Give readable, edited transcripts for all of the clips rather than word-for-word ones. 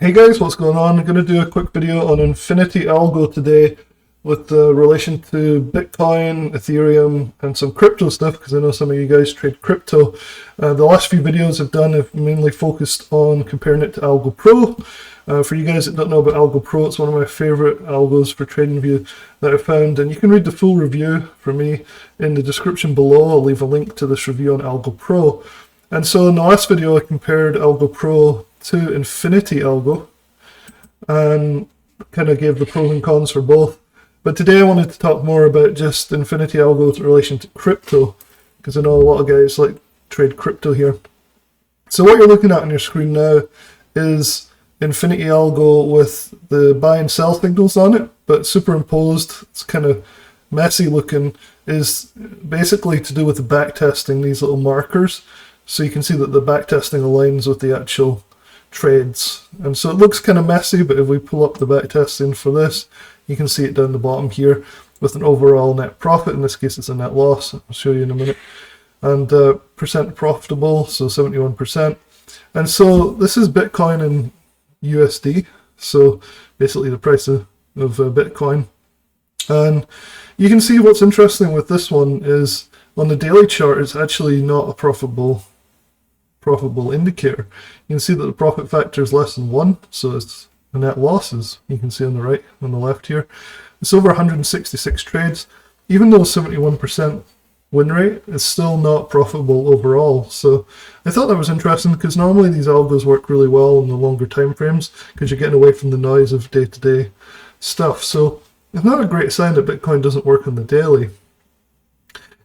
Hey guys, what's going on? I'm going to do a quick video on Infinity Algo today with relation to Bitcoin, Ethereum, and some crypto stuff, because I know some of you guys trade crypto. The last few videos I've done have mainly focused on comparing it to Algo Pro. For you guys that don't know about Algo Pro, it's one of my favorite algos for TradingView that I found, and you can read the full review from me in the description below. I'll leave a link to this review on Algo Pro. And so in the last video I compared Algo Pro to Infinity Algo and kind of gave the pros and cons for both. But today I wanted to talk more about just Infinity Algo in relation to crypto, because I know a lot of guys like trade crypto here. So what you're looking at on your screen now is Infinity Algo with the buy and sell signals on it, but superimposed. It's kind of messy looking, is basically to do with the backtesting, these little markers. So you can see that the backtesting aligns with the actual trades. And so it looks kind of messy, but if we pull up the backtesting for this, you can see it down the bottom here with an overall net profit. In this case, it's a net loss. I'll show you in a minute. And percent profitable, so 71%. And so this is Bitcoin and USD. So basically the price of Bitcoin. And you can see what's interesting with this one is on the daily chart, it's actually not a profitable indicator. You can see that the profit factor is less than 1, so it's a net losses. You can see on the left here. It's over 166 trades. Even though 71% win rate, it's still not profitable overall. So I thought that was interesting, because normally these algos work really well in the longer time frames, because you're getting away from the noise of day-to-day stuff. So it's not a great sign that Bitcoin doesn't work on the daily.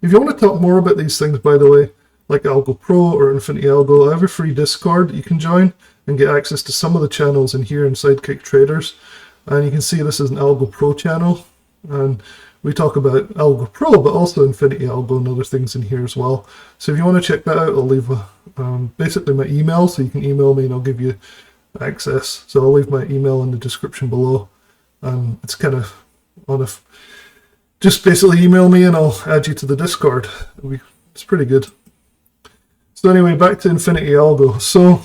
If you want to talk more about these things, by the way, like Algo Pro or Infinity Algo, I have a free Discord you can join and get access to some of the channels in here in Sidekick Traders. And you can see this is an Algo Pro channel, and we talk about Algo Pro, but also Infinity Algo and other things in here as well. So if you want to check that out, I'll leave basically my email, so you can email me and I'll give you access. So I'll leave my email in the description below. It's kind of on a... Just basically email me and I'll add you to the Discord. It's pretty good. So anyway, back to Infinity Algo. So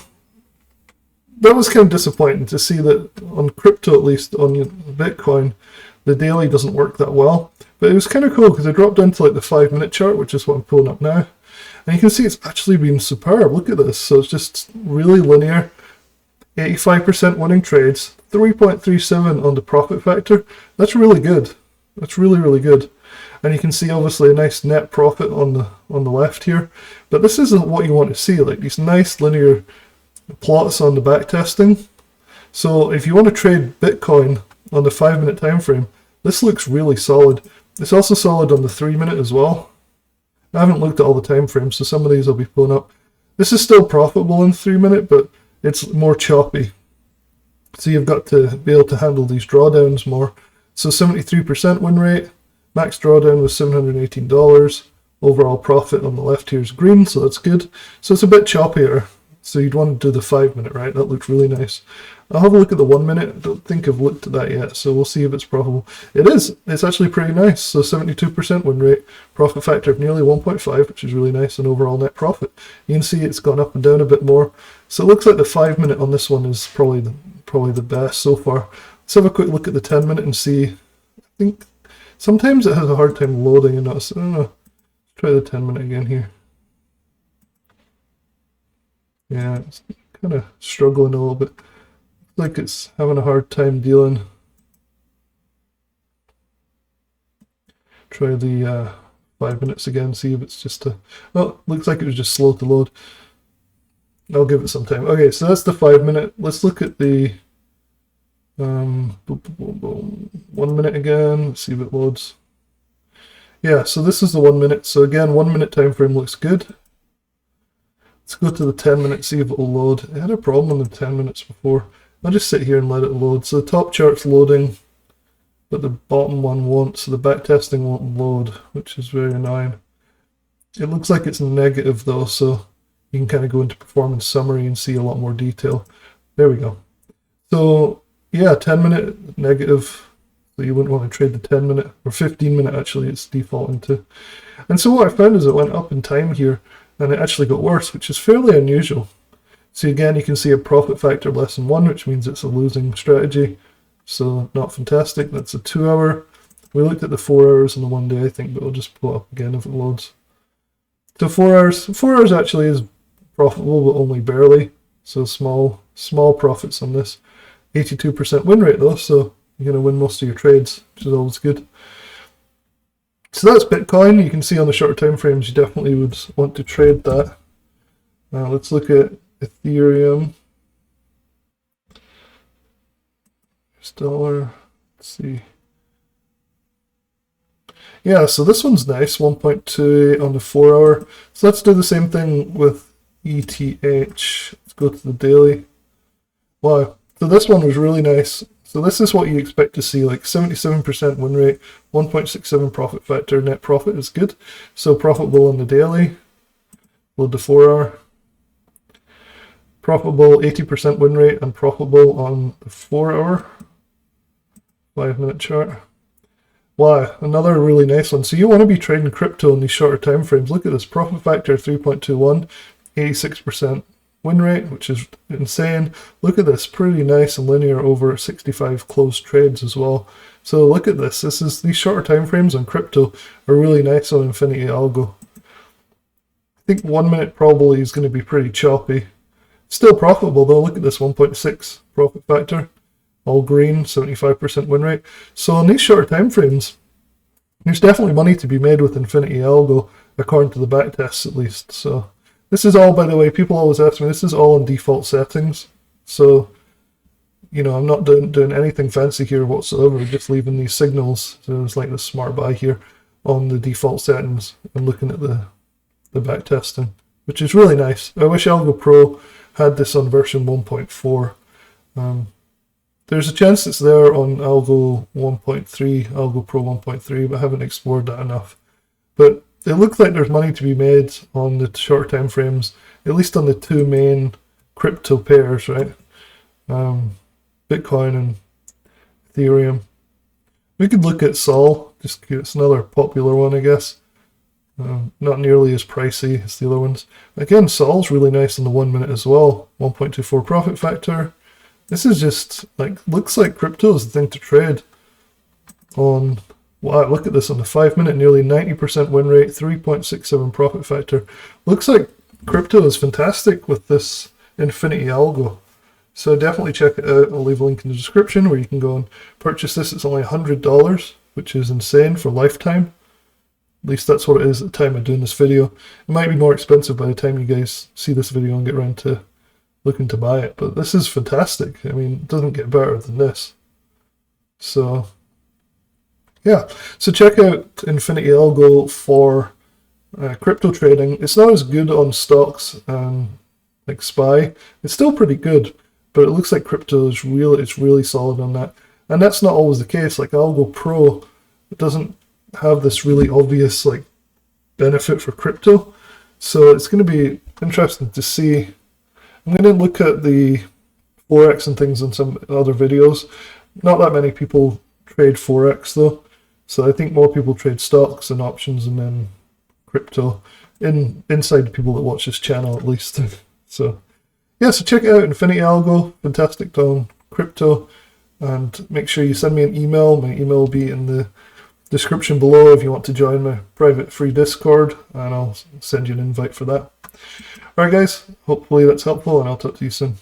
that was kind of disappointing to see that on crypto, at least on Bitcoin, the daily doesn't work that well. But it was kind of cool because I dropped down to like the 5-minute chart, which is what I'm pulling up now. And you can see it's actually been superb. Look at this. So it's just really linear. 85% winning trades. 3.37 on the profit factor. That's really good. That's really, really good. And you can see obviously a nice net profit on the left here. But this isn't what you want to see, like these nice linear plots on the backtesting. So if you want to trade Bitcoin on the 5-minute time frame, this looks really solid. It's also solid on the 3-minute as well. I haven't looked at all the time frames, so some of these I'll be pulling up. This is still profitable in 3-minute, but it's more choppy. So you've got to be able to handle these drawdowns more. So 73% win rate. Max drawdown was $718. Overall profit on the left here is green, so that's good. So it's a bit choppier. So you'd want to do the 5-minute, right? That looks really nice. I'll have a look at the 1-minute. I don't think I've looked at that yet, so we'll see if it's profitable. It is. It's actually pretty nice. So 72% win rate, profit factor of nearly 1.5, which is really nice, and overall net profit. You can see it's gone up and down a bit more. So it looks like the 5-minute on this one is probably the best so far. Let's have a quick look at the 10-minute and see. I think sometimes it has a hard time loading, and I don't know. Let's try the 10-minute again here. Yeah, it's kind of struggling a little bit. Like it's having a hard time dealing. Try the 5 minutes again, see if it's just a... Oh, looks like it was just slow to load. I'll give it some time. Okay, so that's the 5-minute. Let's look at the 1 minute again. Let's see if it loads. Yeah, so this is the 1 minute. So again, 1-minute time frame looks good. Let's go to the 10-minute, see if it will load. I had a problem on the 10 minutes before. I'll just sit here and let it load. So the top chart's loading, but the bottom one won't. So the backtesting won't load, which is very annoying. It looks like it's negative though, so you can kind of go into performance summary and see a lot more detail. There we go. So yeah, 10-minute negative. So you wouldn't want to trade the 10-minute, or 15-minute actually, it's defaulting to. And so what I found is it went up in time here, and it actually got worse, which is fairly unusual. So again, you can see a profit factor less than 1, which means it's a losing strategy. So not fantastic. That's a 2 hour. We looked at the 4 hours and the 1 day, I think, but we'll just pull it up again if it loads. So 4 hours. 4 hours actually is profitable, but only barely. So small profits on this. 82% win rate though, so you're going to win most of your trades, which is always good. So that's Bitcoin. You can see on the shorter time frames, you definitely would want to trade that. Let's look at Ethereum. Dollar. Let's see. Yeah, so this one's nice, 1.28 on the 4 hour. So let's do the same thing with ETH. Let's go to the daily. Wow, so this one was really nice. So this is what you expect to see, like 77% win rate, 1.67 profit factor, net profit is good. So profitable on the daily, load the 4 hour. Profitable 80% win rate and profitable on the 4 hour. 5 minute chart. Wow, another really nice one. So you want to be trading crypto in these shorter time frames. Look at this profit factor 3.21, 86% win rate, which is insane. Look at this, pretty nice and linear over 65 closed trades as well. So look at this. These shorter time frames on crypto are really nice on Infinity Algo. I think 1 minute probably is going to be pretty choppy. Still profitable though. Look at this 1.6 profit factor. All green, 75% win rate. So on these shorter time frames, there's definitely money to be made with Infinity Algo, according to the backtests at least. So this is all, by the way, people always ask me, this is all in default settings. So, you know, I'm not doing anything fancy here whatsoever, just leaving these signals. So it's like the smart buy here on the default settings and looking at the backtesting, which is really nice. I wish Algo Pro had this on version 1.4. There's a chance it's there on Algo 1.3, Algo Pro 1.3, but I haven't explored that enough. But it looks like there's money to be made on the short time frames, at least on the two main crypto pairs, right? Bitcoin and Ethereum. We could look at Sol, just it's another popular one, I guess. Not nearly as pricey as the other ones. Again, Sol's really nice in the 1 minute as well. 1.24 profit factor. This is just like, looks like crypto is the thing to trade on. Wow, look at this on the 5 minute, nearly 90% win rate, 3.67 profit factor. Looks like crypto is fantastic with this Infinity Algo. So definitely check it out. I'll leave a link in the description where you can go and purchase this. It's only $100, which is insane for lifetime. At least that's what it is at the time of doing this video. It might be more expensive by the time you guys see this video and get around to looking to buy it. But this is fantastic. I mean, it doesn't get better than this. So, yeah. So check out Infinity Algo for crypto trading. It's not as good on stocks like SPY. It's still pretty good, but it looks like crypto is really solid on that. And that's not always the case. Like Algo Pro, it doesn't have this really obvious like benefit for crypto. So it's going to be interesting to see. I'm going to look at the Forex and things in some other videos. Not that many people trade Forex though. So I think more people trade stocks and options and then crypto inside the people that watch this channel at least. So yeah, so check it out, Infinity Algo, fantastic on crypto. And make sure you send me an email. My email will be in the description below if you want to join my private free Discord, and I'll send you an invite for that. Alright guys, hopefully that's helpful and I'll talk to you soon.